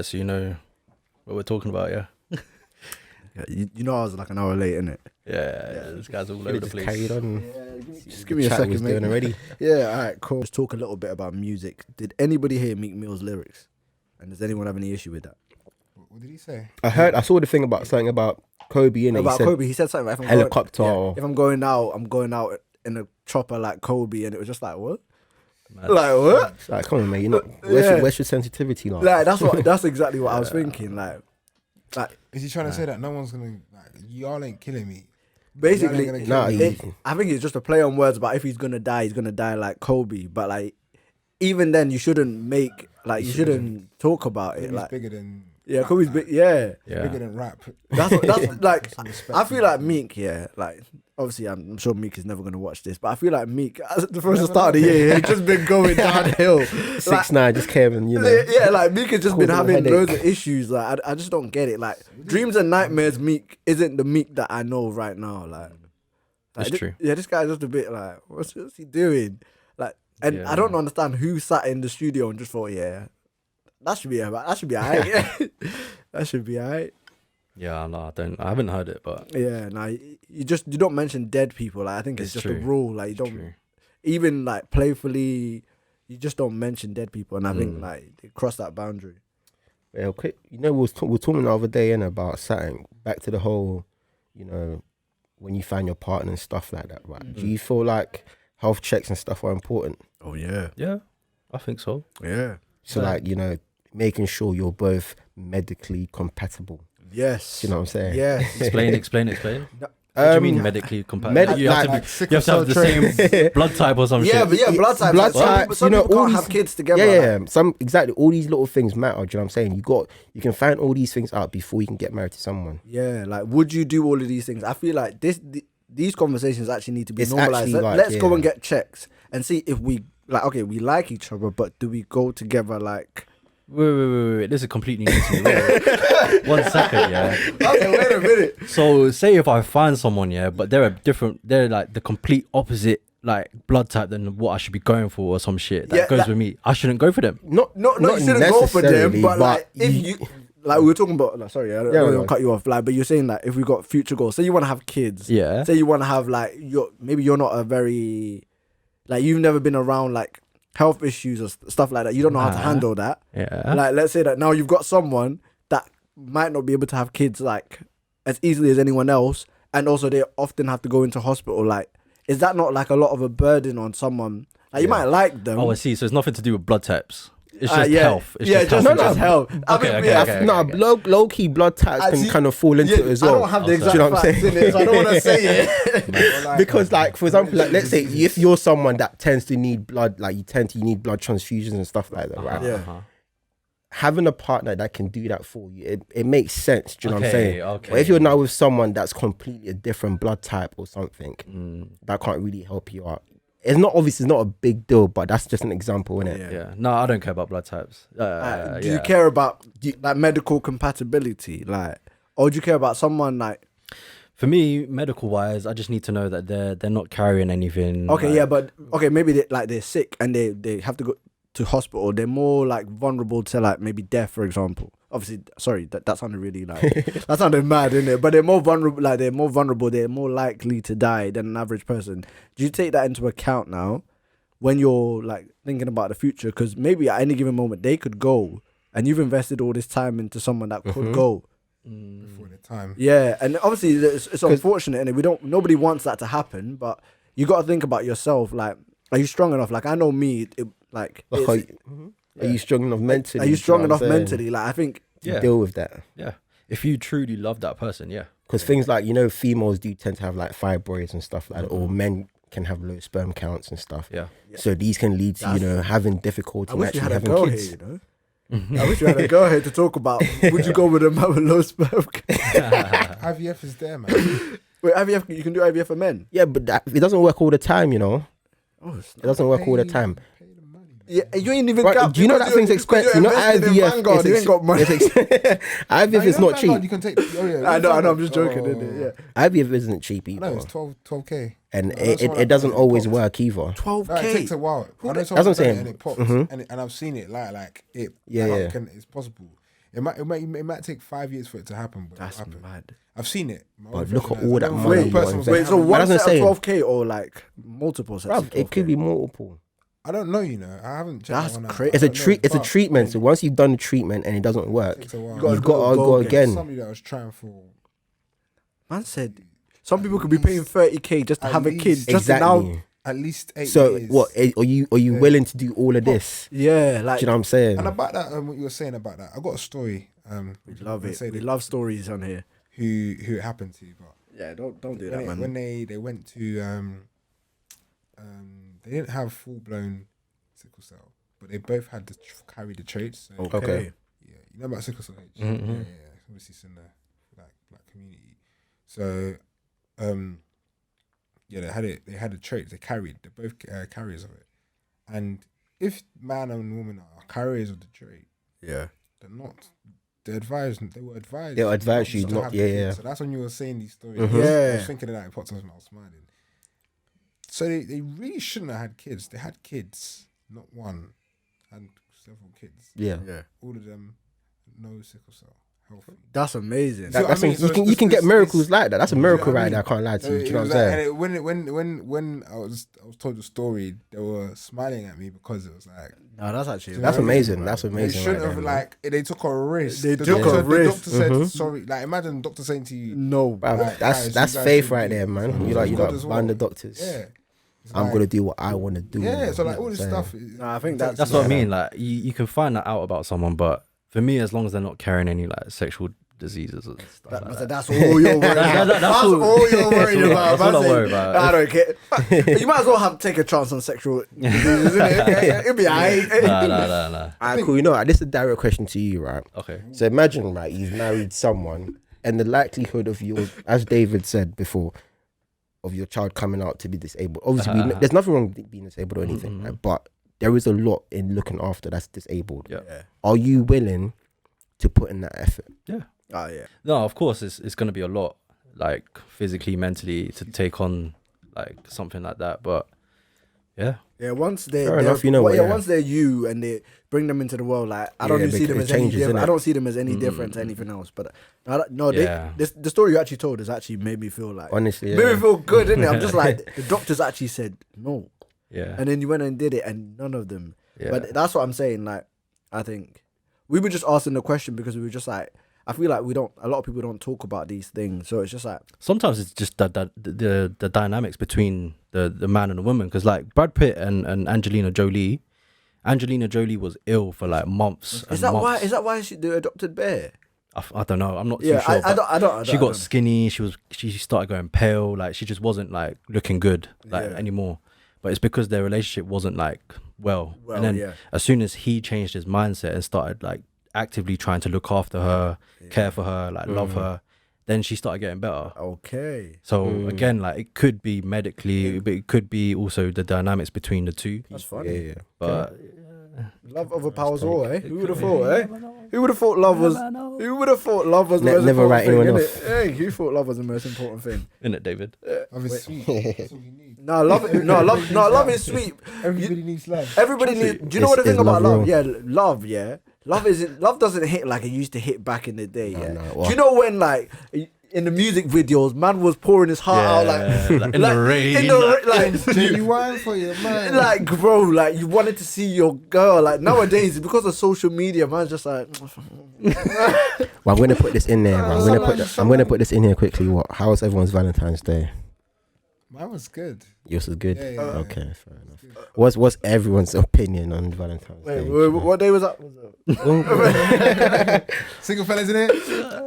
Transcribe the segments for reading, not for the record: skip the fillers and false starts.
So you know what we're talking about, yeah? Yeah, you know I was like an hour late, innit? Yeah, this guy's all over the place. Carried on. Yeah, just give me a second, mate. Already. Yeah, all right, cool. Let's talk a little bit about music. Did anybody hear Meek Mill's lyrics? And does anyone have any issue with that? What did he say? I saw the thing about something about Kobe, innit? About Kobe, he said something like, helicopter. If I'm going out in a chopper like Kobe, and it was just like, what? Mad. Like, what? It's like, come on, man. You're not, where's your sensitivity like? Like, that's exactly what I was thinking. Like, Is he trying to say that no one's gonna y'all ain't killing me? basically, Nah, I think it's just a play on words. But if he's gonna die like Kobe. But like, even then, you shouldn't talk about it. Kobe's Like, bigger than Kobe's big. Yeah, bigger than rap. that's like. Some respect I feel for like that. Meek. Yeah, like obviously, I'm sure Meek is never gonna watch this, but I feel like Meek, from the start of the year, he's just been going downhill. 6ix9ine just came and Yeah, like Meek has just been causing a having headache. loads of issues. Like I just don't get it. Like Dreams and Nightmares Meek isn't the Meek that I know right now. Like That's true. Yeah, this guy's just a bit like, what's he doing? Like, and Yeah. I don't understand who sat in the studio and just thought, yeah, that should be alright. That should be alright. Yeah, no, I haven't heard it, but Yeah, no, you don't mention dead people. Like I think it's just true. a rule. Like you It's don't true. even like playfully. You just don't mention dead people, and I think like they cross that boundary. Yeah, okay. You know, we were talking the other day about something back to the whole, you know, when you find your partner and stuff like that, right? Do you feel like health checks and stuff are important? Oh yeah, yeah, I think so. yeah. So like, you know, making sure you're both medically compatible. Yes. Do you know what I'm saying? Yes. Explain. What do you mean medically compatible? You have to have the same blood type or some Yeah, shit. but yeah, blood type. Blood type, Some you know, people all can't these- have kids together. Yeah, like. all these little things matter. Do you know what I'm saying? You can find all these things out before you can get married to someone. Yeah, like would you do all of these things? I feel like these conversations actually need to be It's normalized. actually like, Let's go yeah. and get checks and see if we like. Okay, we like each other, but do we go together? Like, Wait. This is completely new to me. Wait. 1 second, yeah. okay, wait a minute. So say if I find someone, yeah, but they're like the complete opposite like blood type than what I should be going for or some shit that Yeah, goes with me. I shouldn't go for them. No, you shouldn't go for them. necessarily, But like, if you like, we were talking about. Like, sorry, I don't want to cut you off. Like, but you're saying that if we got future goals, say you want to have kids. Yeah. Say you want to have like maybe you're not a very like you've never been around like health issues or stuff like that. You don't know how to handle that. Yeah. Like, let's say that now you've got someone that might not be able to have kids like as easily as anyone else, and also they often have to go into hospital. Like, is that not like a lot of a burden on someone? Like, you might like them. Oh, I see. So it's nothing to do with blood types. It's just health. It's just health. Okay. No, low key blood types can kind of fall into it as well. I don't have the exact Do you know what I'm facts saying? in it, so I don't want to say it. Because like, for example, like, let's say if you're someone that tends to need blood, like you need blood transfusions and stuff like that, right? Yeah. Having a partner that can do that for you, it makes sense. Do you know what I'm saying? Okay. But if you're now with someone that's completely a different blood type or something, that can't really help you out. It's not a big deal, but that's just an example, innit? Yeah. No, I don't care about blood types. Do you care about like medical compatibility, like, or do you care about someone like? For me, medical wise, I just need to know that they're not carrying anything. Okay, like, yeah, but okay, maybe they're sick and they have to go to hospital. They're more like vulnerable to like maybe death, for example. Obviously, sorry, that sounded really like that sounded mad, innit? But they're more vulnerable. Like they're more likely to die than an average person. Do you take that into account now when you're like thinking about the future? Because maybe at any given moment they could go, and you've invested all this time into someone that could go. before the time. Yeah, and obviously it's unfortunate, and nobody wants that to happen. But you got to think about yourself. Like, are you strong enough? Like, I know me. Are you strong enough mentally? Are you strong Do know enough what I'm saying? mentally? Like, I think. To deal with that? Yeah. If you truly love that person, yeah. Because things like, you know, females do tend to have like fibroids and stuff like that, or men can have low sperm counts and stuff. Yeah. So these can lead to, you know, having difficulty I wish you actually had a having girl kids. here, you know. I wish you had a girl here to talk about. Would you go with a man with low sperm? IVF is there, man. Wait, IVF, you can do IVF for men. Yeah, but it doesn't work all the time, you know. Oh, It doesn't work all the time. Pay the money. yeah, you ain't even. Right, do you know that thing's expensive? You know, IVF You ain't got money. IVF is not cheap. You can take. Oh yeah. I know. I'm just joking, isn't it? Yeah. IVF isn't cheap No, either, it's 12K. and that's what it doesn't it always pops. work either. 12K. No, it takes a while. I know That's what I'm saying. And it pops, and I've seen it like it. Yeah, like, yeah. it's possible. It might take 5 years for it to happen. But That's it'll happen. mad. I've seen it. But look at all that money. Wait, you're investing. Wait, so But one that's what set I'm of saying. 12K or like multiple sets? Bruv, of 12K? it could be multiple. I don't know. You know, I haven't. Checked That's that one out. crazy. It's I a don't know, treat. It's a but treatment. So once you've done the treatment and it doesn't work, it takes a while. gotta you've got to go again. Somebody that was trying for. Man said some people could be paying 30K just to At have a kid. least. Just to now, Exactly. At least 8 So years. what? Are you willing to do all of this? yeah, Do like you know what I'm saying? And about that, what you were saying about that, I got a story. we love I'll it. say We that love stories on here. who it happened to, but Yeah, don't do that, when, man. when they went to they didn't have full blown sickle cell, but they both had to carry the traits. So, Okay. yeah, you know about sickle cell H. Mhm. Yeah, obviously it's in the black community. So yeah, they had it. They had the traits. They carried. They're both carriers of it. And if man and woman are carriers of the trait, Yeah. they're not. They're advised. They were advised. They'll advise you to not. have the Yeah, kid. yeah. So that's when you were saying these stories. Mhm. I Yeah. was thinking of that in popped when I was smiling. So they really shouldn't have had kids. They had kids, not one, and several kids. Yeah. Yeah. All of them, no sickle cell, healthy. That's amazing. So, That's I mean, you so can it's- get it's- miracles it's- like that. That's a Do you know miracle what I right there. I mean? can't lie to you. Do you know It what I'm was saying? like- and when I was told the story, they were smiling at me because it was like No, that's actually Do you That's know what I mean? amazing. That's they amazing. shouldn't right have there, like they took a risk. They The took doctor, a risk. The doctor Mhm. said sorry. Like imagine the doctor saying to you, no. Bruv, Like, that's guys, you guys faith should right do there, it. man. It's You like God as well. ban the doctors. yeah, It's I'm like- gonna do what I want to do. Yeah, so you like know all what this I'm stuff. saying? Nah, I think takes That's a what I while. mean. Like you can find that out about someone, but for me, as long as they're not carrying any like sexual diseases and stuff like that. That's all you're worried about. That's That's all- all you're worried about. that's all Man I said, worry about. I don't care. You might as well take a chance on sexual diseases, innit? It'll be alright. Nah. Alright, cool. You know, what? This is a direct question to you, right? Okay. So imagine, right, you've married someone, and the likelihood of your, as David said before, of your child coming out to be disabled. Obviously, there's nothing wrong with being disabled or anything, right? But there is a lot in looking after that's disabled. Yeah. Are you willing to put in that effort? Yeah. Oh yeah. No, of course, it's going to be a lot, like physically, mentally, to take on like something like that. But yeah, Yeah, once they're Fair enough, you know what, yeah, yeah. once they're you and they bring them into the world, like I don't Yeah, even see them it as any changes, different. innit? I don't see them as any different to anything else. But no, Yeah. the story you actually told has actually made me feel like Honestly, made me yeah. feel good, innit? I'm just like the doctors actually said no, yeah, and then you went and did it, and none of them. yeah. But that's what I'm saying. Like I think we were just asking the question because we were just like I feel like a lot of people don't talk about these things, so it's just like Sometimes it's just the dynamics between the man and the woman. Because like Brad Pitt and Angelina Jolie was ill for like months. is that why she the adopted bear? I don't know. I'm not Yeah, too sure. I but don't. she I got don't. skinny. She started going pale. Like she just wasn't like looking good like Yeah. anymore. But it's because their relationship wasn't like well. Well, And then yeah. as soon as he changed his mindset and started like actively trying to look after her, care for her, like love her, then she started getting better. Okay. So again, like it could be medically, but it could be also the dynamics between the two. That's Yeah, funny. yeah. But Love overpowers all, eh? Who would have thought, eh? Who would have thought love was? Who would have thought love was the most Never important write thing? anyone Innit? Hey, who thought love was the most important thing? isn't it, David? Love is sweet. That's all you need. No, love is sweet. Everybody needs love. Everybody needs. Do you know what the Is thing about love love? real? Yeah, love. Yeah, love doesn't hit like it used to hit back in the day. Yeah. no, Do what? you know when like in the music videos, man was pouring his heart out like in the rain. in the like. Genuine for your man. Like bro, like you wanted to see your girl. Like nowadays, because of social media, man's just like, Well, I'm gonna put this in there. I'm gonna put this in here quickly. What? How was everyone's Valentine's Day? Mine was good. Yours was good. Yeah, yeah, Okay, fair enough. What's everyone's opinion on Valentine's wait, Day? what day was that? Single fellas in it.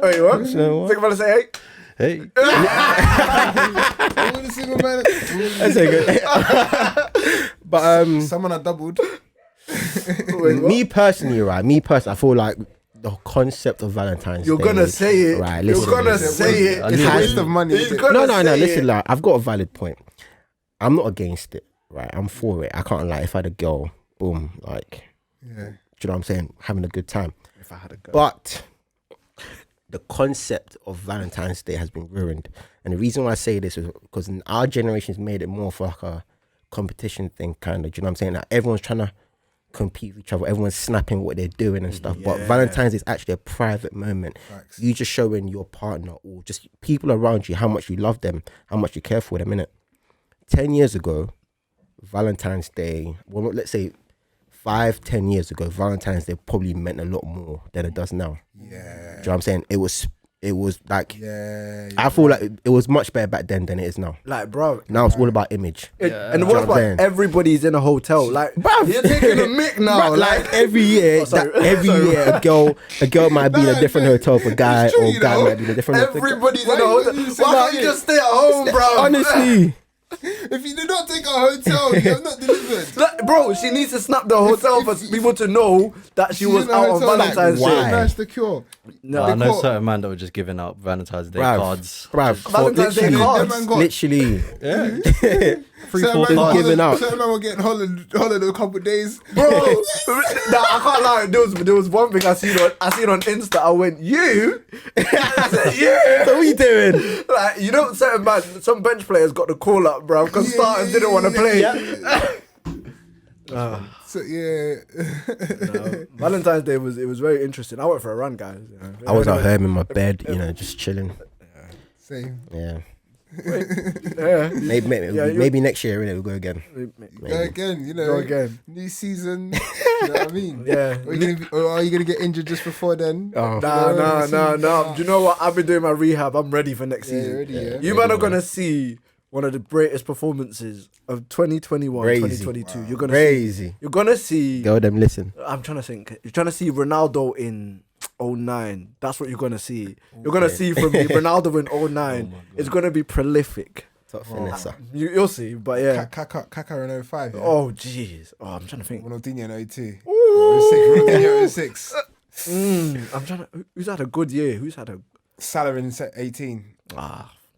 Wait, what? You know what? Think about to say, hey. Hey, All the single man. That's so good. But Someone I doubled. Wait, what? me personally, I feel like the concept of Valentine's You're Day. gonna say it. Right, You're listen. gonna say it. It's a Yeah. waste of money. He's isn't it? gonna No. say Listen, it. like, I've got a valid point. I'm not against it. Right, I'm for it. I can't lie. If I had a girl, boom, like, Yeah. do you know what I'm saying? Having a good time. If I had a girl. But the concept of Valentine's Day has been ruined. And the reason why I say this is because our generation's made it more for like a competition thing, kind of. Do you know what I'm saying? Like everyone's trying to compete with each other. Everyone's snapping what they're doing and stuff. But Yeah. Valentine's is actually a private moment. Facts. You just showing your partner or just people around you how much you love them, how much you care for them, innit? 10 years ago, Valentine's Day, well, let's say 5-10 years ago, Valentine's Day probably meant a lot more than it does now. Yeah. Do you know what I'm saying? It was like, Yeah. I feel like it was much better back then than it is now. Like, bro. Now it's all about image. And Do what you know what I'm about saying? everybody's in a hotel? Like, Bruv. you're taking a mic now. Bruv, like every year, sorry. a girl might be in a different hotel for guy, It's true, or you guy know. might be in a different hotel. Everybody's in a Why hotel. you Why say can't that? you just stay at home, bro? Honestly, If you do not take a hotel, you have not delivered. Like, bro, she needs to snap the hotel for people to know that she was in a out on hotel, like, Valentine's why? Day. That's the cure. No, I know caught- certain man that were just giving out Valentine's Day Bruv, cards. bruv, Valentine's Day literally, cards. That man got literally, Free certain four man got cards. giving out. Certain man were getting hollered a couple of days. bro. Nah, I can't lie. There was one thing I seen on Insta. I went, you? I said, yeah. what are you doing? Like, you know, certain man, some bench players got the call up, bro, because starters didn't want to play. So yeah. Valentine's Day was very interesting. I went for a run, guys. You know. I was at home in my bed, just chilling. Same. Yeah, Yeah. maybe next year, innit, we'll go again. Go again, Go again. New season. You know what I mean? Yeah. Or are you gonna get injured just before then? Oh, No. Do you know what? I've been doing my rehab. I'm ready for next Yeah, season. ready, yeah. You man are gonna see one of the greatest performances of 2021, Crazy. 2022. You're gonna crazy. see. You're gonna see. Girl, them listen. I'm trying to think. You're trying to see Ronaldo in 09. That's what you're gonna see. You're gonna see from me Ronaldo in 09. It's gonna be prolific. Top finesser. You'll see. But yeah. Kaka in 05. Yeah? Oh jeez. Oh, I'm trying to think. Ronaldinho in 02. Ronaldinho in 06. I'm trying to. Who's had a good year? Who's had a Salah in 18.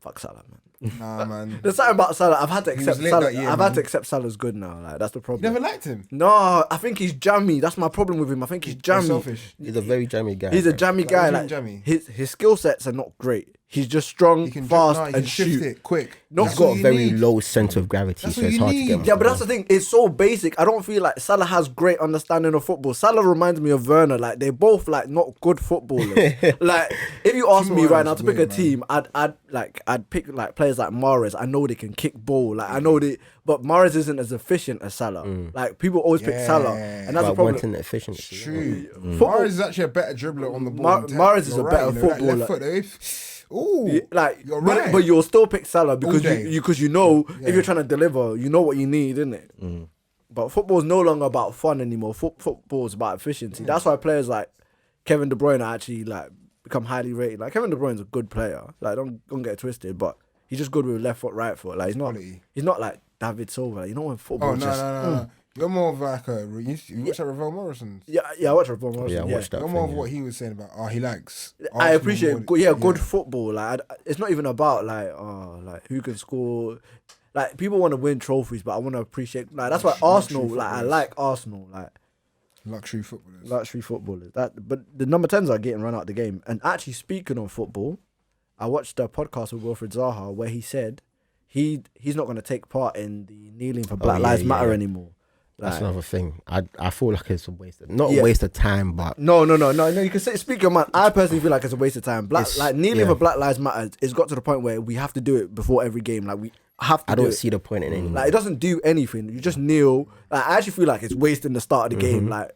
fuck Salah, man. Nah, man. There's something about Salah. I've had to He was accept lit Salah. that year, I've had man. to accept Salah's good now. Like that's the You problem. never liked him. No, I think he's jammy. That's my problem with him. I think he's He's jammy. selfish. He's a very jammy guy. He's a bro. jammy Like, guy. what Like do you mean his skill sets are not great. He's just strong, He can fast, he can and shift shoot. it quick. Not He's got what a you very need. low center of gravity, That's so what it's you hard to need. get him. Yeah, but that's the thing. It's so basic. I don't feel like Salah has great understanding of football. Salah reminds me of Werner. Like they're both like not good footballers. Like if you ask Timo me right Werner's now to pick a weird, man. team, I'd pick like players like Mahrez. I know they can kick ball. Like I know they, but Mahrez isn't as efficient as Salah. Like people always pick Salah, and that's the But problem. wanting efficiency. True. Football- Mahrez is actually a better dribbler on the ball. Mahrez is You're a better you know, that footballer. Left foot, though. Ooh, Like, you're but, right. but you'll still pick Salah because day. you know Yeah. if you're trying to deliver, you know what you need, isn't it? But football's no longer about fun anymore. Football's about efficiency. That's why players like Kevin De Bruyne are actually like become highly rated. Like Kevin De Bruyne's a good player. Like don't get it twisted, but he's just good with left foot, right foot. Like Quality. he's not like David Silva. Like, you know when football Oh no, just no. You're more of like a. You watch that Ravel Morrison's. yeah. I watch Ravel Morrison. Yeah, I watched that. You're more of what he was saying about. He likes. I Arsenal appreciate more than- good football. Like it's not even about like who can score. Like people want to win trophies, but I want to appreciate like that's why Arsenal. Like I footballers. like Arsenal. Like luxury footballers. luxury footballers. But the number 10s are getting run out the game. And actually, speaking of football, I watched a podcast with Wilfred Zaha where he said he's not going to take part in the kneeling for Black Lives Matter anymore. That's Like, another thing. I feel like it's a waste. Not Yeah. a waste of time, but No. You can speak your mind. I personally feel like it's a waste of time. Kneeling for Black Lives Matter. It's got to the point where we have to do it before every game. Like we have to. I do don't it. see the point in it anymore. Like it doesn't do anything. You just kneel. Like I actually feel like it's wasting the start of the game. Like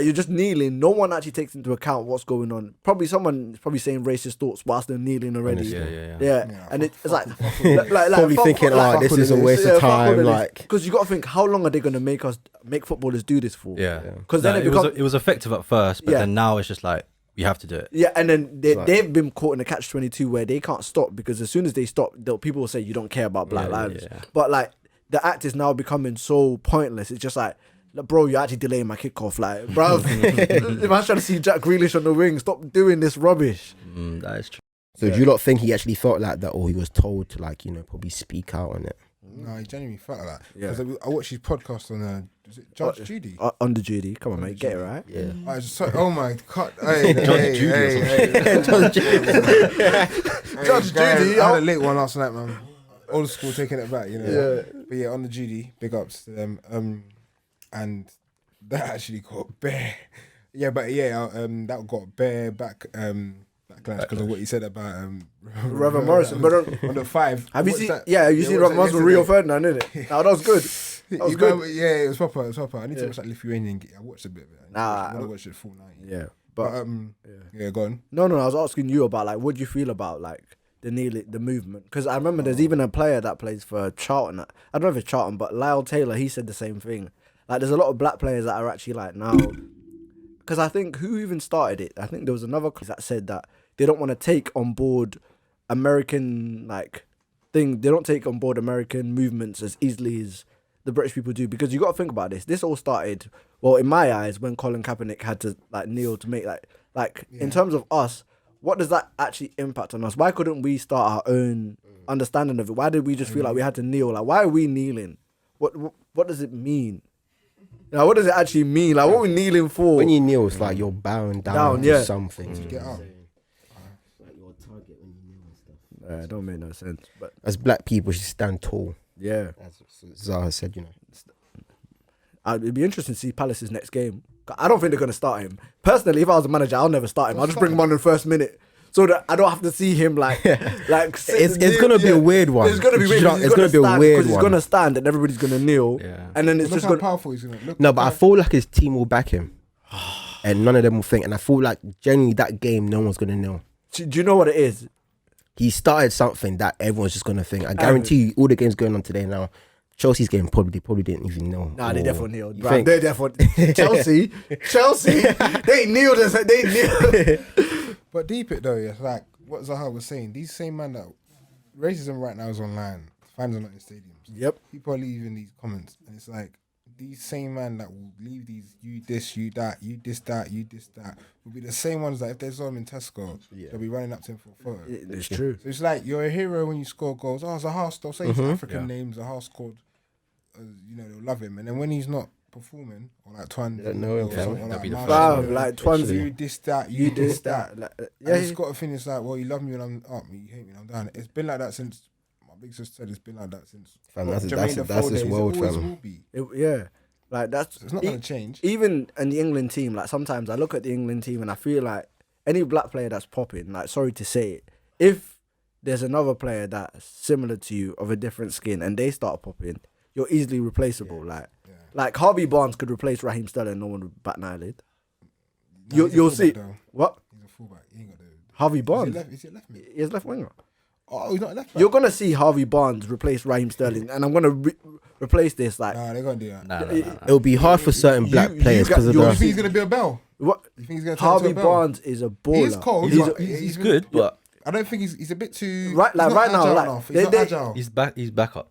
you're just kneeling. No one actually takes into account what's going on. Probably someone is probably saying racist thoughts whilst they're kneeling already. Yeah. And it's like, Probably thinking, this is a waste of time. Like, because you got to think, how long are they going to make footballers do this for? Yeah. Because then it was effective at first, but Yeah. then now it's just like we have to do it. Yeah, and then they've been caught in a catch-22 where they can't stop because as soon as they stop, people will say you don't care about Black lives. yeah. But like the act is now becoming so pointless. It's just like, bro, you're actually delaying my kickoff. Like, bro, if I'm trying to see Jack Grealish on the wing, stop doing this rubbish. That is true. so do you not think he actually felt like that, or he was told to probably speak out on it? No, he genuinely felt like that. Yeah. Because I watched his podcast on is it Judge Judy. Under Judy, come on, mate, get it right. Yeah. I was just like, oh my god, hey, Judge Judy, I had a late one last night, man. Old school, taking it back, you know. But yeah, on the Judy, big ups to them. And that actually got bare. Yeah, but yeah, that got bare backlash because of what he said about Reverend Morrison. But on the 5. have you What's seen? that? Yeah, you seen Reverend Morrison with Rio yesterday. Ferdinand, innit? That was good. That was You good. know, yeah, it was proper. I need to watch that Lithuanian. I watched a bit of it. Nah, I want to watch it full night. Yeah, But but yeah, go on. no. I was asking you about like, what do you feel about like the movement? Because I remember there's even a player that plays for Charlton. I don't know if it's Charlton, but Lyle Taylor, he said the same thing. Like, there's a lot of black players that are actually like now. Because I think who even started it? I think there was another club that said that they don't want to take on board American like thing. They don't take on board American movements as easily as the British people do, because you got to think about this. This all started, well, in my eyes, when Colin Kaepernick had to like kneel to make in terms of us, what does that actually impact on us? Why couldn't we start our own understanding of it? Why did we just feel like we had to kneel? Like, why are we kneeling? What does it mean? Like, what does it actually mean? Like, what are we kneeling for? When you kneel, it's like you're bowing down to yeah. something. Get up. Like your target when you kneel and stuff. It don't make no sense. But As black people, should stand tall. yeah, As Zaha said, you know. it'd be interesting to see Palace's next game. I don't think they're gonna start him. Personally, if I was a manager, I'll never start him. I'll just bring him on in the first minute, so that I don't have to see him like It's gonna be a weird one. It's gonna be weird. It's gonna be a weird because he's one. gonna stand and everybody's gonna kneel. Yeah. And then it's Look just how gonna. powerful he's gonna look. No, but I feel like his team will back him, and none of them will think. And I feel like genuinely that game, no one's gonna know. Do you know what it is? He started something that everyone's just gonna think. I guarantee you, all the games going on today now, Chelsea's game probably didn't even know. Nah, they Or- definitely kneeled. You Bro. think? They definitely Chelsea, they kneeled. They kneeled. But deep it though, yeah, like what Zaha was saying. These same man that racism right now is online. Fans are not in stadiums. Yep. People are leaving these comments, and it's like these same man that will leave these you this, you that, you this that, you this that will be the same ones that if they saw him in Tesco, they'll be running up to him for a photo. It's true. So it's like you're a hero when you score goals. Oh, Zaha, they'll say his African names. Zaha scored. You know, they'll love him, and then when he's not performing, or like Twan, don't know him, or fam. something That'll be the Marshall, first Bro, like Twanzy, you this that, you this that. Like, And yeah, it's got to finish like, well, you love me when I'm up, you hate me when I'm down. It's been like that since my big sister said. It's been like that since. Fam, well, that's Jermaine this Defoe days, world, it always fam. will be. yeah. Like that's So it's not going to change. Even in the England team, like sometimes I look at the England team and I feel like any black player that's popping, like sorry to say it, if there's another player that's similar to you of a different skin and they start popping, you're easily replaceable. Like Harvey Barnes could replace Raheem Sterling, no one would bat an eyelid. No, he's a You'll see fullback, though. what He's a fullback. He ain't got the. Harvey Barnes. Is he a left mid? He's left winger. Oh, he's not a left back. You're gonna see Harvey Barnes replace Raheem Sterling, and I'm gonna replace this like. Nah, they're going to do that. Nah. It'll be hard for certain black you players got- because of you'll You the. think he's going to be a bell? What? You think he's going to turn Harvey into a bell? Barnes is a baller. He is cold. He's good, but I don't think he's a bit too. Right, like, he's not right now, agile like, enough. He's they- not they- agile. he's back up.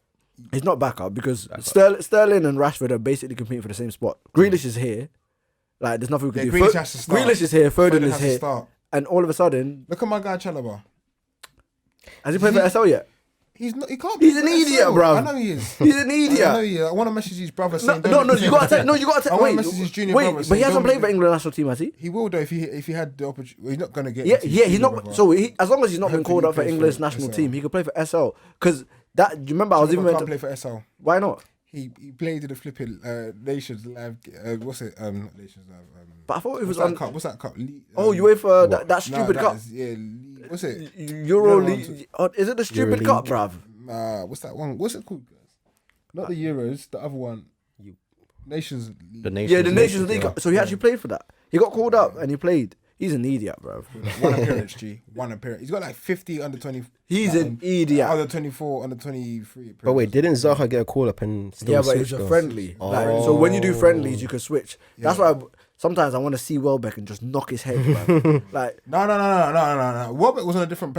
He's not back up because Sterling and Rashford are basically competing for the same spot. Grealish is here. Like, there's nothing we can Yeah, do. Grealish has to start. Grealish is here. Foden Foden is has to here. start. And all of a sudden, Look at my guy Chalobah. has he played for SL yet? He's not. He can't. He's be an for idiot, SL. bro. I know he is. He's an I know idiot. he is. I want to message his brother. No, Saying, no, don't no, make you the gotta same take. No, you gotta I take. wanna Wait, message his junior wait, brother but saying, he hasn't don't played for make- England national team, has he? He will though if he had the opportunity. Well, he's not gonna get. Yeah, into his yeah. He's junior not. brother. So I as long as he's not been Hopefully called he up for plays for England's national SL. team, he could play for SL. Because that. Do you remember I was even Chalobah meant can't to? play for SL. Why not? He played in the flipping Nations Live. What's it? Not Nations Live. But I thought it was What's on. that cup? What's that cup? Oh, you wait for that Nah, stupid that cup. is- yeah, what's it? Euro No, League. Oh, is it the stupid League. cup, bruv? What's that one? What's it called? Guys? Not the Euros. The other one. Nations League. The Nations. Yeah, the Nations League. League. So he actually played for that. He got called up and he played. He's an idiot, bruv. One appearance, G. One appearance. He's got like 50 under 20. He's an idiot. Under 24, under 23. But wait, didn't Zaha get a call up and still Yeah, but switch it's a though? friendly. Like, so when you do friendlies, you can switch. That's Yeah. why sometimes I want to see Welbeck and just knock his head, bruv. Like, No. Welbeck was on a different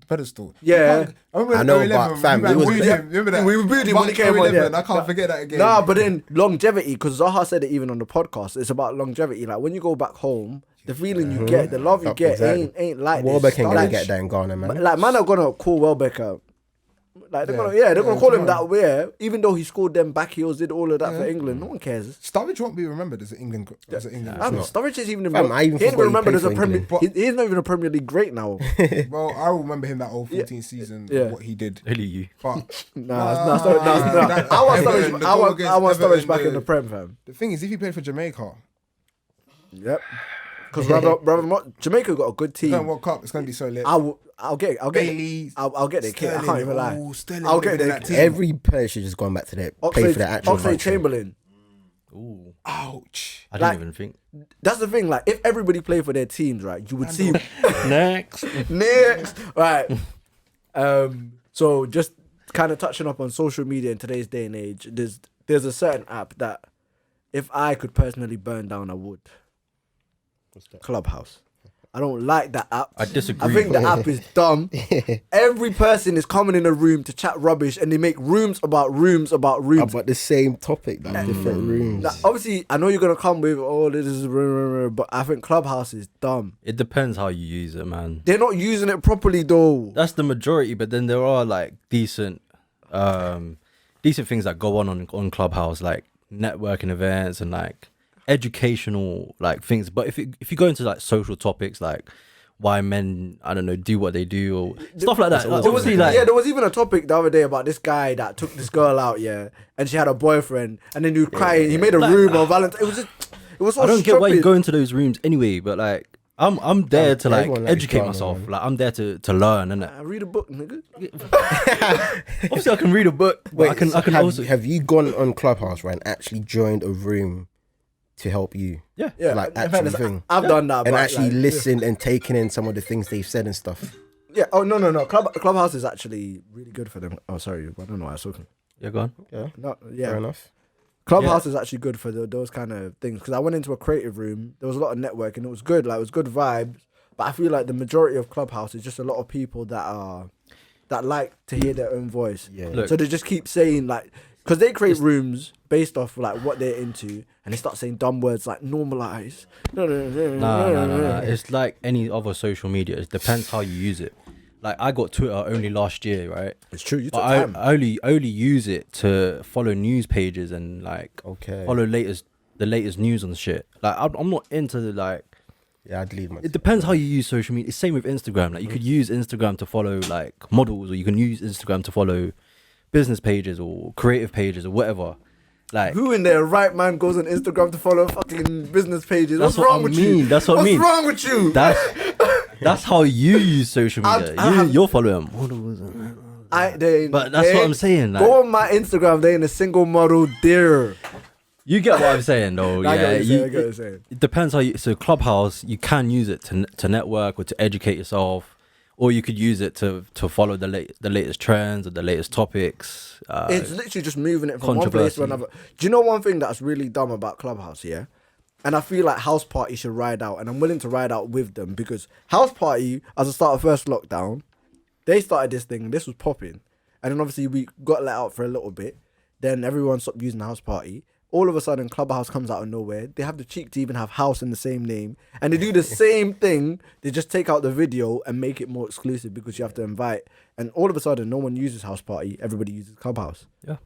pedestal. Yeah. I remember I know, 11, but fam, we it was- booed him. Remember that? we booed him when he March came on, 11, yeah. I can't forget that again. nah, but then longevity, because Zaha said it even on the podcast. It's about longevity. Like when you go back home, the feeling you get, the love you get, Exactly. ain't like Welbeck this. ain't gonna Like, get that in Ghana, man. Like man are gonna call Welbeck a Like they're Yeah. gonna Yeah, call him tomorrow. that way. Even though he scored them back heels, did all of that for England. No one cares. Sturridge won't be remembered as an England. Sturridge is even. Fam, I even he ain't forgot he remembered played as a for Premier. England. He's not even a Premier League great now. Well, I remember him that whole 14 season. Yeah. What he did. Only you. But Nah. that- I want Everton, Sturridge. the I goal want against Sturridge Everton, back in the Prem, fam. the thing is, if he played for Jamaica, Yep. Because Jamaica got a good going team. World Cup, it's gonna be so lit. I'll get Bailey, the kit. I can't even lie. I'll get the kit. Every player should just go back to their play for the actual Oxlade country. Chamberlain. Ooh. Ouch. I didn't Like- even think. That's the thing. Like, if everybody played for their teams, right, you would see Next. next. Right. So just kind of touching up on social media in today's day and age, there's a certain app that if I could personally burn down, I would. What's that? Clubhouse. I don't like that app. I disagree. I think the app is dumb. Every person is coming in a room to chat rubbish, and they make rooms about rooms. About the same topic, like different rooms. Like, obviously, I know you're gonna come with this is, but I think Clubhouse is dumb. It depends how you use it, man. They're not using it properly though. That's the majority, but then there are like decent things that go on Clubhouse, like networking events and like educational like things. But if you go into like social topics like why men, I don't know, do what they do or stuff like that. Like, There was, obviously, like, there was even a topic the other day about this guy that took this girl out, and she had a boyfriend, and then he was crying. He made a room on Valentines. It was so I don't get why you stupid. go into those rooms anyway, but like I'm there to like everyone likes educate drama, myself. man. Like I'm there to learn, and I read a book, nigga. obviously I can read a book, but Wait, I can also have you gone on Clubhouse, right, and actually joined a room to help you? yeah. Like in actual fairness, thing. I've done that, And but, actually like, listened and taken in some of the things they've said and stuff. Yeah. Oh no. Clubhouse is actually really good for them. Oh, sorry, I don't know why I was talking. Yeah, go on. Yeah, No, fair yeah. enough. Clubhouse is actually good for those kind of things because I went into a creative room. There was a lot of networking. It was good. Like it was good vibes. But I feel like the majority of Clubhouse is just a lot of people that like to hear their own voice. Yeah. Look. So they just keep saying like, because they create rooms based off like what they're into, and they start saying dumb words like normalize. No. It's like any other social media. It depends how you use it. Like I got Twitter only last year, right? It's true. You But took I time. only use it to follow news pages and like Okay. follow the latest news on shit. Like I'm not into the like. Yeah, I'd leave my. It depends how you use social media. It's same with Instagram. Like you could use Instagram to follow like models, or you can use Instagram to follow business pages or creative pages or whatever. Like Who in their right mind goes on Instagram to follow fucking business pages? That's What's what wrong I with mean. you? That's what I mean. What's wrong with you? that's how you use social media. You're following models. But that's what I'm saying. Like, Go on my Instagram. They in a single model there. you get what I'm saying, though. I Yeah, get what you're saying, I get what you, you're saying. it depends how you. So Clubhouse, you can use it to network or to educate yourself, or you could use it to follow the latest trends or the latest topics. It's literally just moving it from one place to another. Do you know one thing that's really dumb about Clubhouse? Yeah, and I feel like House Party should ride out, and I'm willing to ride out with them because House Party, as a start of first lockdown, they started this thing. This was popping, and then obviously we got let out for a little bit. Then everyone stopped using House Party. All of a sudden, Clubhouse comes out of nowhere. They have the cheek to even have house in the same name. And they do the same thing. They just take out the video and make it more exclusive because you have to invite. And all of a sudden, no one uses House Party. Everybody uses Clubhouse. Yeah,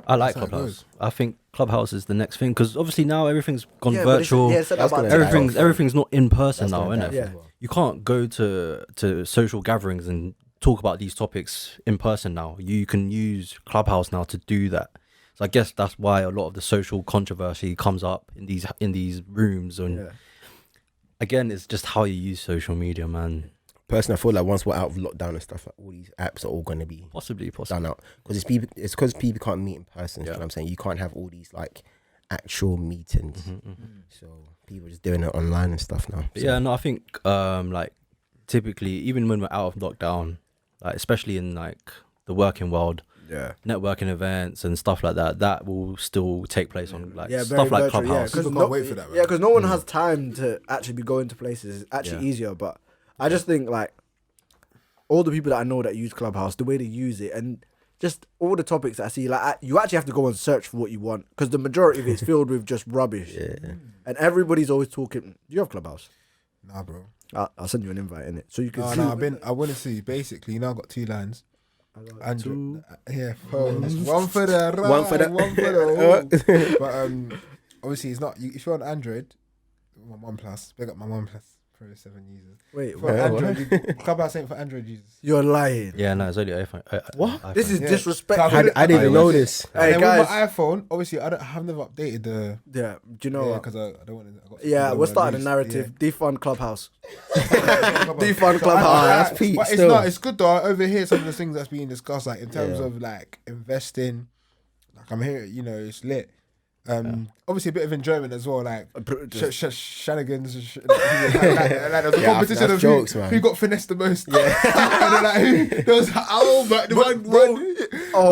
I like That's how it Clubhouse. I think Clubhouse is the next thing because obviously now everything's gone Yeah, but virtual. it's That's about gonna Everything's not in person now, gonna innit? die Yeah. for a while. You can't go to social gatherings and talk about these topics in person now. You can use Clubhouse now to do that. So I guess that's why a lot of the social controversy comes up in these rooms. And Yeah. again, it's just how you use social media, man. Personally, I feel like once we're out of lockdown and stuff, like all these apps are all going to be Possibly. done out because it's because people can't meet in person. You Yeah. know what I'm saying? You can't have all these like actual meetings. So people are just doing it online and stuff now. But So, yeah, no, I think like typically, even when we're out of lockdown, like especially in like the working world, Yeah. networking events and stuff like that will still take place on like Yeah, stuff like virtual, Clubhouse. People can't wait for that, man. Yeah, because no one has time to actually be going to places. It's actually Yeah. easier. But I just think like all the people that I know that use Clubhouse, the way they use it, and just all the topics that I see, like you actually have to go and search for what you want because the majority of it's filled with just rubbish. yeah. And everybody's always talking. Do you have Clubhouse? Nah, bro. I'll send you an invite in it so you can No, see. I want to see. Basically, you know, I got two lines. Android. Yeah, phones. One for the right, One for the- one for the But obviously it's not. If you're on Android, my OnePlus. Big up my OnePlus Pro 7 users. Wait, For Android, Clubhouse ain't for Android users. you're lying. Yeah, no, it's only iPhone. What? iPhone. This is Yeah. disrespectful. So I didn't even know this. Hey, and then guys. with my iPhone, obviously I have never updated the. Yeah, do you know what? Because I don't want to. Yeah, we're starting a narrative. Defund Clubhouse. Defund So Clubhouse. that's peak but it's still. not. It's good though. I overhear some of the things that's being discussed, like in terms of like investing. Like I'm here, it's lit. Obviously a bit of enjoyment as well, like shenanigans. Like there's a competition that's of jokes, who, man. who got finessed the most. Yeah, and then like there was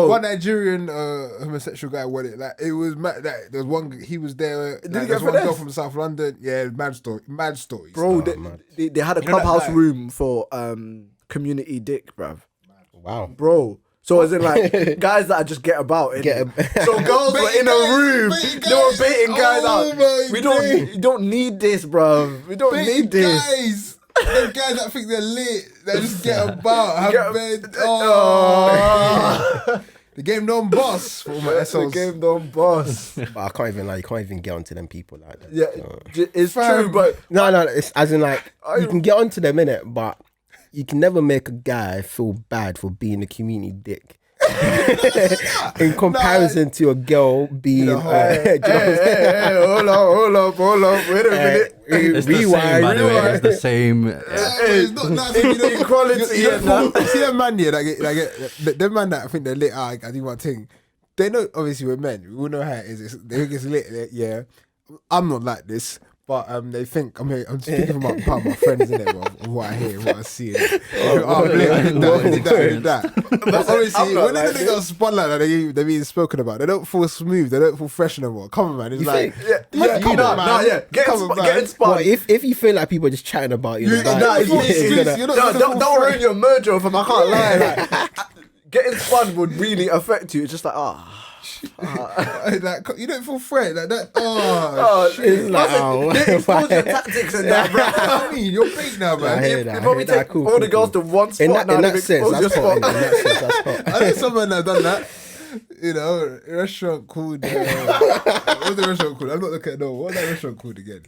one Nigerian homosexual guy won it. Like it was mad. Like, there was one. He was there. he Like, get there's one girl finessed? from South London. Yeah, mad stories. Bro, man. they had a You know that Clubhouse guy? room for community dick, bruv. Wow. Bro. So as in like guys that I just get about it. Get So girls were in a room. baiting They were guys. baiting guys Oh out. my We days. don't need this, bruv. We don't need this. Guys. Them guys that think they're lit, they just get about, have Get- bed. Oh, the game don't boss for all my The SOs. game don't boss. But I can't even you can't even get onto them people like that. Yeah, So. it's Fam. true, but No, it's as in like you can get onto them innit, but you can never make a guy feel bad for being a community dick. In comparison to a girl being, know, hey, hold on, wait a minute. It's the same, by the way. It's the same. It's not nice, Equality you and know, that. see them man here them man that I think they're lit. I do one thing. They know obviously we're men. We all know how it is. They think it's lit. Yeah, I'm not like this. But they think I'm speaking from part of my friends in there of what I hear, what I see. I'm lit, I did that. But obviously, I'm not when like they got spun like that, they're being spoken about. They don't feel smooth. They don't feel fresh no more. Come on, man. It's You like, think? come on, man. Come on, man. Getting spun. Well, if you feel like people are just chatting about you, You- like, nah, you're you- gonna- you're not- Don't ruin your mojo, fam. I can't lie. Like, getting spun would really affect you. It's just like, like you don't feel fresh like that. it's like, oh, they expose your tactics and that, bro. I mean, you're big now, I man. hear You that. probably I hear that. take Cool, all cool, the girls cool. to one spot In now. that they've sense, exposed that's your hot. In spot. that sense, that's hot. I know someone that done that. A restaurant called. What's the restaurant called? I'm not looking at no. What's that restaurant called again?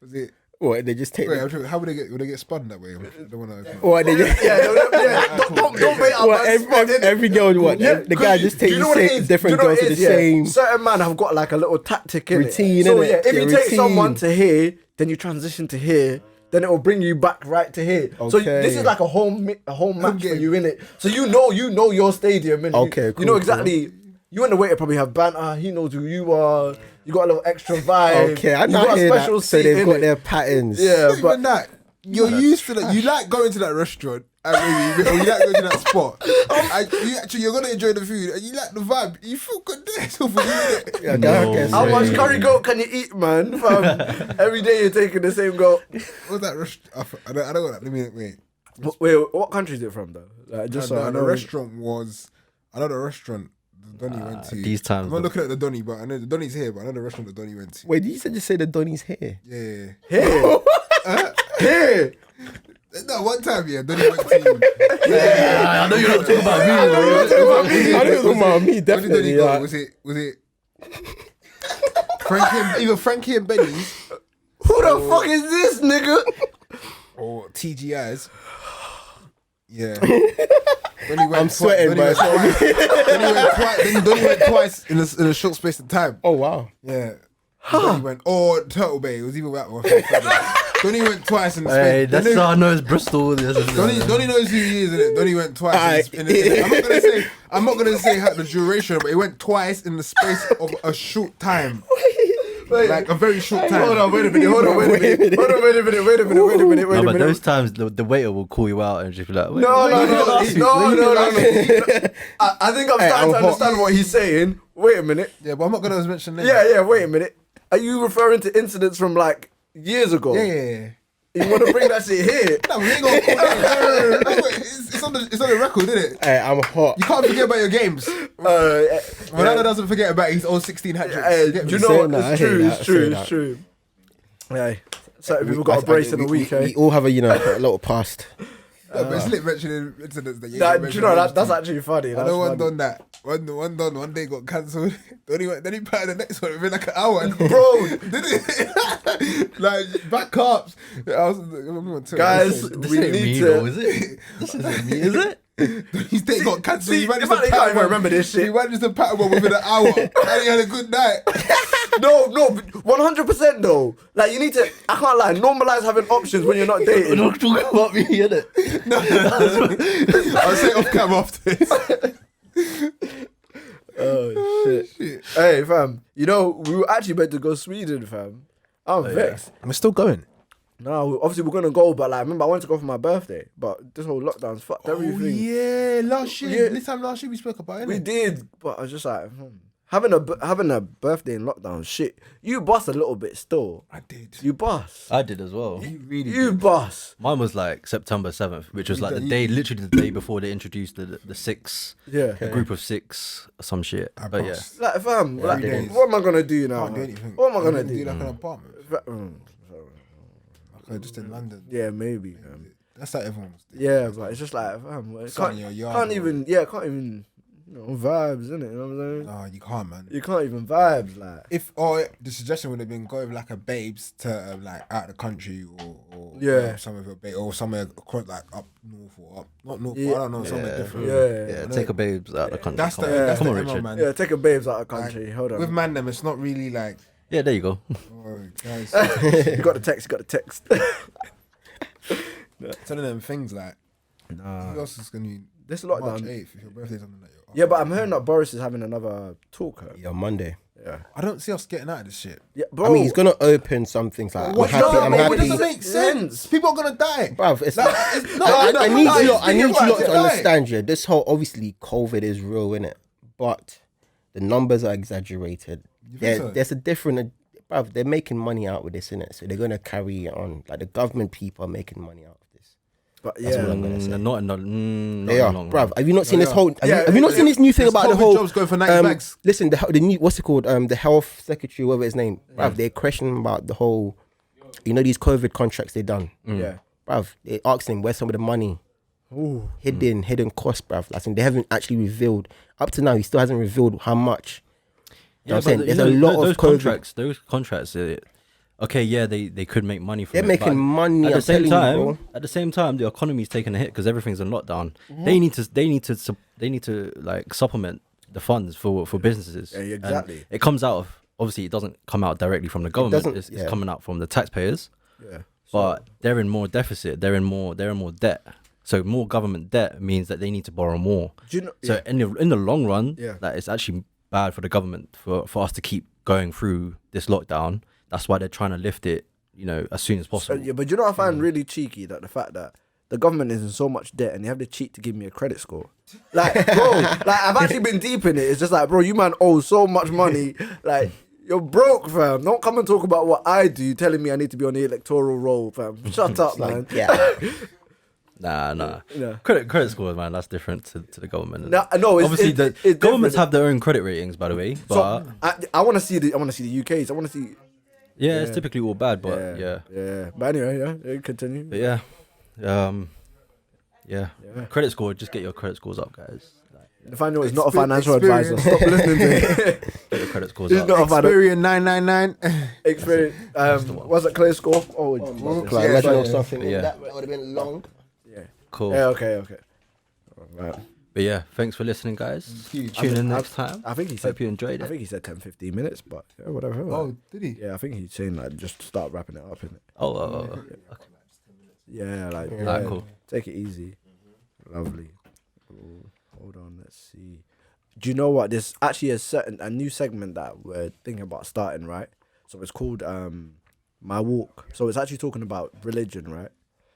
Was it? What, they just take Wait, I'm trying, how would they get? Would they get spun that way? I don't want to. What, they just... Don't wait up. What, every girl, what? Yeah, the guy just takes different Do you know girls what to it the is? same... Certain man have got like a little tactic in Routine, it. So innit? yeah, if Yeah, you take routine. someone to here, then you transition to here, then it will bring you back right to here. So Okay. this is like a home match for game. you, innit? So you know your stadium, innit? Okay, You cool, know cool. exactly. You and the waiter probably have banter. He knows who you are. You got a little extra vibe. Okay, I You know got a hear that. special So seat, they've got innit? their patterns. Yeah, Not but even that. You're used to that. You like going to that restaurant, and maybe, or you like going to that spot. And you're gonna enjoy the food, and you like the vibe. You feel good there. So for you, innit? Yeah, No okay, how way. much curry goat can you eat, man? Fam? Every day you're taking the same goat. What's that restaurant? I don't know that. Let me wait. Wait, what country is it from though? Like, just so I The know. restaurant was. I know the restaurant the Donny went to. these times I'm not the- looking at the Donny, but I know the Donny's here. But I know the restaurant the Donny went to. Wait, did you just say the Donny's here? Yeah. Here, here. No, one time, yeah, Donny went to. I know you're not talking about me. I know you're talking about me, Where did Donny definitely. go? Like, Was it either Frankie and Benny's Who the fuck is this nigga? or TGI's? Yeah. Donny went I'm sweating, Donny went man. twice. Donny went twice in a short space of time. oh, wow. Yeah. Donny went, or Turtle Bay. It was either that or Donny went twice in the space. Hey, that's how I know it's Bristol. Donny knows who he is, innit? Donny went twice. I'm not gonna say how the duration, but he went twice in the space of a short time, like a very short time. Hold on, wait a minute. Wait a minute. No, but those times the waiter will call you out and just be like, wait, No. When you did I think I'm starting to I'm hot. understand what he's saying. Wait a minute. Yeah, but I'm not gonna mention names. Yeah. Wait a minute. Are you referring to incidents from like years ago? Yeah. You want to bring that shit here? No, we ain't gonna call that. No, wait, it's on the record, isn't it? Hey, I'm hot. You can't forget about your games. Ronaldo doesn't forget about his old 16 hat tricks. Do you Say know what? that, I It's hear true. that, It's I true. say It's that. true. Yeah. Certain people got a brace in a week, eh? We all have a, a little past. No, but it's lit mentioning incidents that you That, ain't do you mentioned know on that, that's YouTube. actually funny. I That's know one funny. done that. One done. One day got cancelled. Then he put the next one within like an hour. Bro, Did it? Like backups. I'm on Twitter. Guys, This we ain't need me to. though, is it? This isn't me, is it? His day got cancelled. See, He managed in fact, to you can't pattern even one. remember this shit. He managed to pattern one within an hour. And he had a good night. No, 100% though. Like you need to. I can't lie. Normalize having options when you're not We're dating. not talking about me, innit? I'll say off cam after this. Oh shit. Hey fam, you know we were actually meant to go Sweden, fam. I'm vexed. We're still going. No, obviously we're gonna go, but like, remember I wanted to go for my birthday, but this whole lockdown's fucked everything. yeah, last year. Yeah. This time last year we spoke about it. We did, but I was just like, having a birthday in lockdown, shit. You bust a little bit still. I did. You bust. I did as well. You bust. Mine was like September 7th, which was like the day, literally the day before they introduced the six, Yeah. a group of six, or some shit. But yeah, bust. Like fam, like, days. what am I gonna do now? Can't do anything. What am I gonna Do do? like an apartment. Like just in London. Yeah, maybe. That's like everyone's. Yeah, but it's just like fam, Something in your yard, can't or- even vibes, innit? You know what I'm saying? Nah, you can't, man. You can't even vibes, like. If the suggestion would have been go with like a babes to like out of the country or Yeah. somewhere with a babe or somewhere across like up north or up not north. Yeah. I don't know somewhere different. Yeah. yeah, take a babes out of the country. That's the Come on. Yeah. that's Come the on, MO, Richard. man. Yeah, take a babes out of country. Hold on. With man them, it's not really like Yeah, there you go. oh guys. You got the text. It's one of them things like Nah. who else is gonna be This March lockdown. 8th if your birthday's on the night? Yeah, but I'm hearing that Boris is having another talk. Yeah, Monday. Yeah. I don't see us getting out of this shit. Yeah, bro. I mean, he's gonna open some things like What? I'm happy. No, I'm but it happy. doesn't make sense. People are gonna die. Bruv, it's Like, not, it's- no, I need no, you lot, I need you think lot about to it, like- understand, yeah. This whole obviously COVID is real, innit? But the numbers are exaggerated. so? There's a different, bruv, they're making money out with this, innit? So they're gonna carry it on. Like the government people are making money out of this. But That's what yeah. I'm gonna say. Not in the not They in are, the long bruv. run. Have you not seen this are. whole? Yeah, Have you not seen this new thing There's about the COVID whole jobs going for 90 bags. Listen, the new what's it called? The health secretary, whatever his name. Bruv, they're questioning about the whole. You know these COVID contracts they done. Yeah. Bruv, they asked him where's some of the money. Ooh. Hidden cost, bruv. Like, they haven't actually revealed up to now. He still hasn't revealed how much. You know what I'm saying? but, There's you a know, lot those of COVID. contracts. Those contracts. Okay, yeah, they could make money from They're it, making but money. At I'm the same telling you, time, bro. at the same time, the economy's taking a hit because everything's in lockdown. Mm-hmm. They need to like supplement the funds for businesses. Yeah, And exactly. it comes out of obviously it doesn't come out directly from the government. doesn't- It's yeah. coming out from the taxpayers. Yeah. But they're in more deficit. They're in more debt. So more government debt means that they need to borrow more. Do you know? So in the long run, Yeah. like it's actually bad for the government for us to keep going through this lockdown. That's why they're trying to lift it, as soon as possible. Yeah, but you know what I find really cheeky? That the fact that the government is in so much debt and they have the cheat to give me a credit score. Like, bro, like I've actually been deep in it. It's just like, bro, you man owe so much money. Like, you're broke, fam. Don't come and talk about what I do, telling me I need to be on the electoral roll, fam. Shut up, man. Yeah. Nah. Yeah. Credit scores, man. That's different to the government. No, it's, Obviously, it's governments different. have their own credit ratings, by the way. But So I want to see the UK's. I want to see. yeah, it's typically all bad. But yeah. But anyway, yeah, continue. But yeah, credit score. Just get your credit scores up, guys. Like, Nathaniel is not a financial advisor. Experience. Stop listening to him. get your credit scores He's up. not a financial. Experian 999. Experience. What's that clear score? Oh, Like, yeah, imagine yeah, or something. Yeah. That would have been long. yeah. Cool. Yeah. Okay. Right. But yeah, thanks for listening, guys. Huge. Tune in next time. I think he said. Hope you enjoyed I it. think he said 10-15 minutes, but yeah, whatever. Oh, did he? Yeah, I think he's saying like just start wrapping it up in it. Oh. Yeah, like Alright, cool. Take it easy. Lovely. Ooh, hold on, let's see. Do you know what? There's actually a new segment that we're thinking about starting, right? So it's called My Walk. So it's actually talking about religion, right?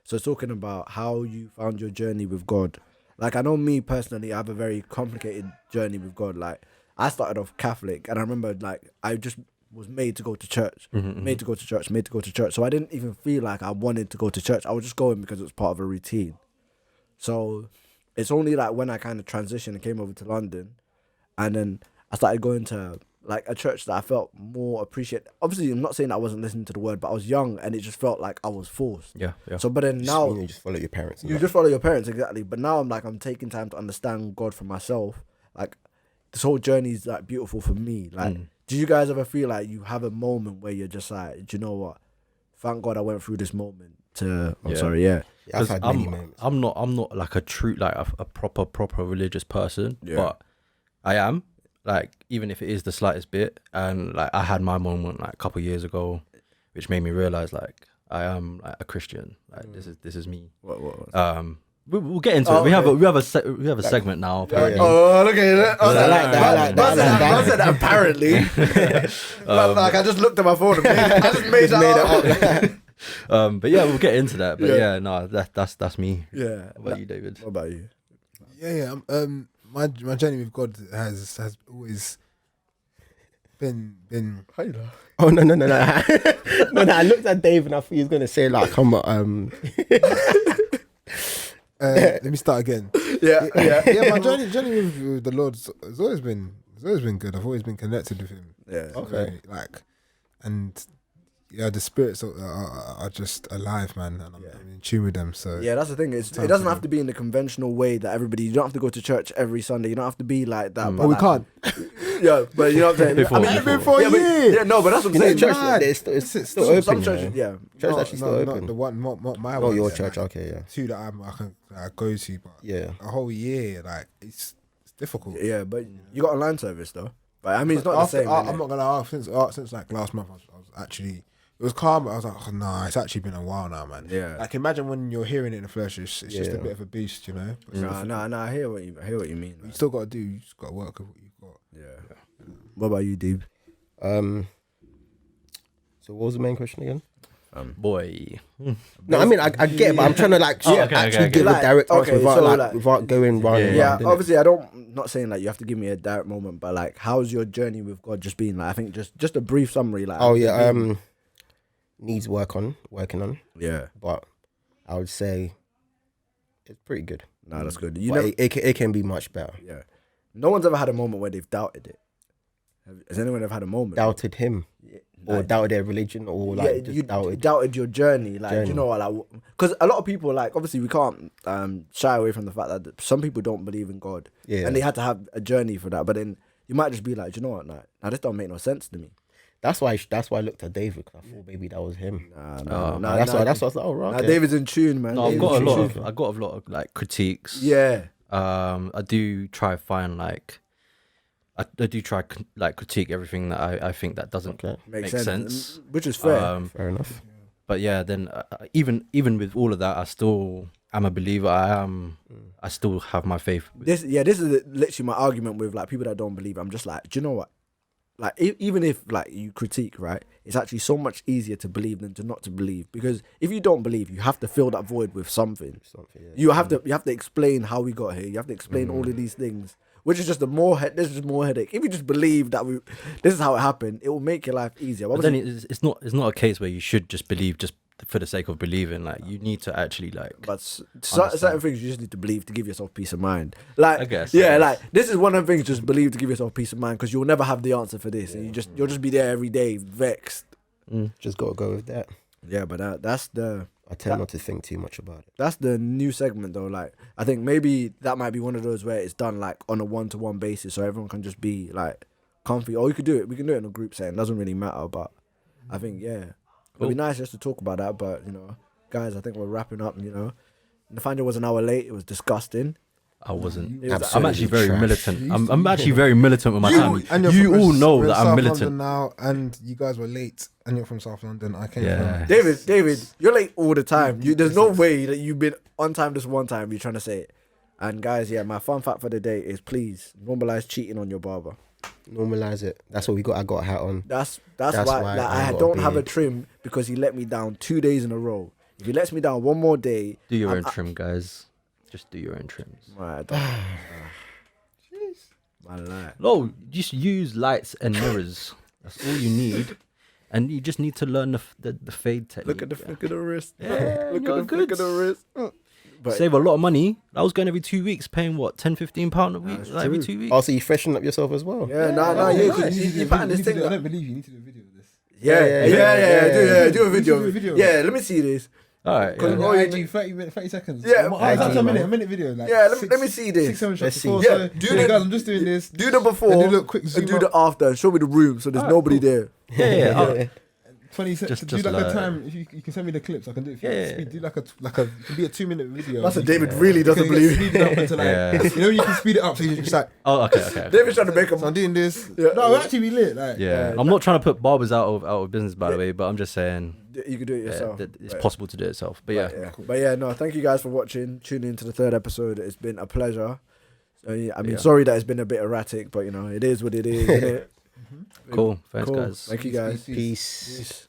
So it's talking about how you found your journey with God. Like, I know me personally, I have a very complicated journey with God. Like, I started off Catholic, and I remember, like, I just was made to go to church, made to go to church. So I didn't even feel like I wanted to go to church. I was just going because it was part of a routine. So it's only like when I kind of transitioned and came over to London, and then I started going to like a church that I felt more appreciated. Obviously, I'm not saying I wasn't listening to the word, but I was young and it just felt like I was forced. Yeah. So, but then now you just follow your parents. you just follow your parents, exactly. But now I'm taking time to understand God for myself. Like this whole journey is like beautiful for me. Like, do you guys ever feel like you have a moment where you're just like, do you know what? Thank God I went through this moment. I'm sorry, yeah. I've had many moments. I'm not like a true like a proper religious person, Yeah. but I am. Like, even if it is the slightest bit, and like I had my moment like a couple of years ago, which made me realize like I am like a Christian. Like this is me. What? We'll get into it. We have a segment now. Apparently. Oh, look at that! I like that. I said apparently. Like I just looked at my phone. And I just made that up. But yeah, we'll get into that. But yeah, no, that's me. Yeah. What about you, David? What about you? Yeah. My journey with God has always been. Oh no! No! I looked at Dave and I thought he was gonna say like, "Come on." Let me start again. Yeah. My journey with the Lord has always been good. I've always been connected with Him. Yeah. Okay. The spirits are just alive, man, and I'm in tune with them. So Yeah, that's the thing. It doesn't have to be in the conventional way that everybody. You don't have to go to church every Sunday. You don't have to be like that. but we can't. Yeah, but you know what I'm saying. Before. Yeah, no, but that's what I'm saying. Church, mad. it's still open. Some churches, yeah. Church actually still open. Not the one, not my Not one. your yeah, church, like, okay, yeah. Two that I go to, but Yeah. a whole year, like it's difficult. Yeah, but you got online service though. But I mean, it's not the same. I'm not gonna lie. Since like last month, I was actually. It was calm, but I was like, oh, nah, it's actually been a while now, man. Yeah. Like, imagine when you're hearing it in the flesh, it's just a bit of a boost, you know? No, I hear what you mean. You still got to do, you just got to work with what you've got. Yeah. What about you, Deep? So what was the main question again? Boy. No, I mean I get it, but I'm trying to like actually give a direct answer without going round and Yeah, round, innit? obviously I'm not saying like you have to give me a direct moment, but like how's your journey with God just been? Like I think just a brief summary. Like needs working on, yeah, but I would say it's pretty good. no, that's good. It can be much better. Yeah, no one's ever had a moment where they've doubted it. Has anyone ever had a moment? Doubted him, or doubted their religion, or like just you doubted your journey. Like you know what? Like because a lot of people like obviously we can't shy away from the fact that some people don't believe in God, and they had to have a journey for that. But then you might just be like, you know what? Now this don't make no sense to me. That's why I looked at David, because I thought maybe that was him. No, That's why I was like, oh right. Now Okay. David's in tune, man. No, I've got a lot of like critiques. Yeah. I do try find like I do try like critique everything that I think that doesn't make sense, which is fair. Fair enough. But yeah, then even with all of that, I still am a believer. I still have my faith. This is literally my argument with like people that don't believe. I'm just like, do you know what? Like even if like you critique, right, it's actually so much easier to believe than to not to believe, because if you don't believe, you have to fill that void with something. You have to explain how we got here. You have to explain all of these things, which is just this is more headache. If you just believe that this is how it happened, it will make your life easier. But then it's not a case where you should just believe just for the sake of believing. Like you need to actually like. But certain things you just need to believe to give yourself peace of mind. Like I guess. like this is one of the things. Just believe to give yourself peace of mind, because you'll never have the answer for this, and you'll just be there every day vexed. Just gotta go with that. Yeah, but that's the. I tend not to think too much about it. That's the new segment though. Like I think maybe that might be one of those where it's done like on a 1-to-1 basis, so everyone can just be like comfy. Or you could do it. We can do it in a group setting. Doesn't really matter. But I think it'd be nice just to talk about that. But guys, I think we're wrapping up. Nathaniel was an hour late. It was disgusting. I wasn't. Was I'm actually very militant. I'm actually very militant with my time. And You all know we're that in I'm South militant. London now, and you guys were late, and you're from South London. I came from. David, you're late all the time. There's no way that you've been on time this one time. You're trying to say it. And guys, my fun fact for the day is please normalize cheating on your barber. Normalize it. That's what we got. I got a hat on. That's why like, I don't have a trim, because he let me down 2 days in a row. If he lets me down one more day, Do your own trim, guys. Just do your own trims. Right, my life. No, just use lights and mirrors. That's all you need, and you just need to learn the fade technique. Look at the flick of the wrist. Yeah, look at the wrist. But save a lot of money. I was going every 2 weeks, paying what, £10-15 a week, That's like every true. 2 weeks. Also, you freshen up yourself as well. yeah, you pattern this thing. I don't believe you need to do a video of this. Do a video. do a video. Yeah, let me see this. All right. Cause- Yeah. Oh, Yeah, yeah. IG, 30 seconds. Yeah, That's IG, a man. minute video. Like Yeah, let me see this. 6-7 Let's shots see. before. Yeah, So, do yeah, the- guys, I'm just doing this. Do the before And do a little quick and zoom do the up. after and show me the room so there's Alright, nobody cool. there. Yeah. Oh, 20 seconds. Just Do like like- a time. If you can send me the clips, I can do it. If you Yeah. speed, do like a it can be a 2-minute video. That's what David You really doesn't can believe. Speed it up into like, Yeah. you know, you can speed it up. So you're just like, oh, okay. David's trying to make so I'm him. doing this. Yeah. No, it'll actually be lit. Like, Yeah, I'm not trying to put barbers out of business, by the way, but I'm just saying You can do it yourself. that it's But- possible to do it yourself. But yeah, But yeah, no, thank you guys for watching. Tuning into the 3rd episode. It's been a pleasure. I mean, Yeah. sorry that it's been a bit erratic, but you know, it is what it is, isn't it? cool. Thanks, Cool. guys. Thank you guys. Peace. Peace.